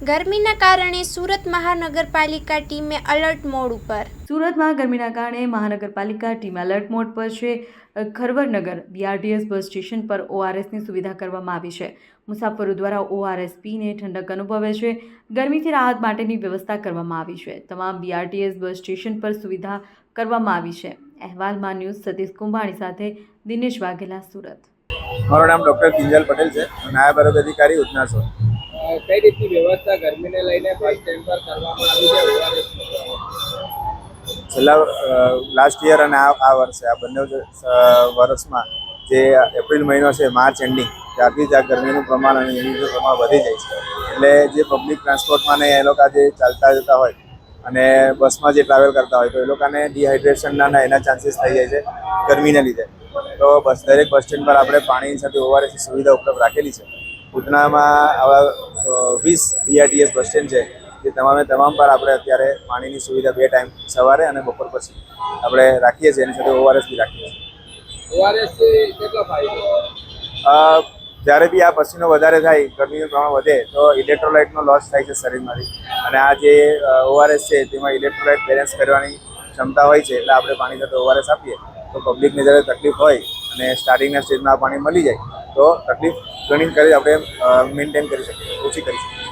ગરમીના કારણે સુરત મહાનગરપાલિકા ટીમે એલર્ટ મોડ ઉપર. સુરતમાં ગરમીના કારણે મહાનગરપાલિકા ટીમ એલર્ટ મોડ પર છે. ખરવરનગર બીઆરટીએસ બસ સ્ટેશન પર ઓઆરએસની સુવિધા કરવામાં આવી છે. મુસાફરો દ્વારા ઓઆરએસ પીને ઠંડક અનુભવે છે. ગરમીથી રાહત માટેની વ્યવસ્થા કરવામાં આવી છે. તમામ બીઆરટીએસ બસ સ્ટેશન પર સુવિધા કરવામાં આવી છે. અહેવાલમાં ન્યૂઝ સતીશ કુંભાણી સાથે દિનેશ વાઘેલા, સુરત. મારું નામ ડૉક્ટર કિંજલ પટેલ છે, નાયબ આરોગ્ય અધિકારી ઉધના છો. કઈ રીતની વ્યવસ્થા ગરમીને લઈને બસ સ્ટેન્ડ પર કરવામાં આવી છે? છેલ્લા લાસ્ટ યર અને આ વર્ષે આ બંને વર્ષમાં જે એપ્રિલ મહિનો છે, માર્ચ એન્ડિંગ, ત્યારથી જ આ ગરમીનું પ્રમાણ અને હ્યુમિડિટીનું પ્રમાણ વધી જાય છે. એટલે જે પબ્લિક ટ્રાન્સપોર્ટમાં ને એ લોકો જે ચાલતા જતા હોય અને બસમાં જે ટ્રાવેલ કરતા હોય તો એ લોકોને ડિહાઇડ્રેશનના એના ચાન્સીસ થઈ જાય છે ગરમીને લીધે. તો દરેક બસ સ્ટેન્ડ પર આપણે પાણીની સાથે ઓઆરએસની સુવિધા ઉપલબ્ધ રાખેલી છે. ઉધનામાં આવા 20 બીઆરટીએસ બસ સ્ટેન્ડ છે, જે તમામ પર આપણે અત્યારે પાણીની સુવિધા 2 ટાઈમ સવારે અને બપોર પછી આપણે રાખીએ છીએ. એની સાથે ઓઆરએસ બી રાખીએ છીએ. ઓઆરએસથી કેટલો ફાયદો? જ્યારે બી આ પસીનો વધારે થાય, ગરમીનું પ્રમાણ વધે તો ઇલેક્ટ્રોલાઇટનો લોસ થાય છે શરીરમાંથી, અને આ જે ઓઆરએસ છે તેમાં ઇલેક્ટ્રોલાઇટ બેલેન્સ કરવાની ક્ષમતા હોય છે. એટલે આપણે પાણી સાથે ઓઆરએસ આપીએ તો પબ્લિકને જ્યારે તકલીફ હોય અને સ્ટાર્ટિંગના સ્ટેજમાં આ પાણી મળી જાય તો તકલીફ ઘણી કરી આપણે મેન્ટેન કરી શકીએ, ઓછી કરી શકીએ.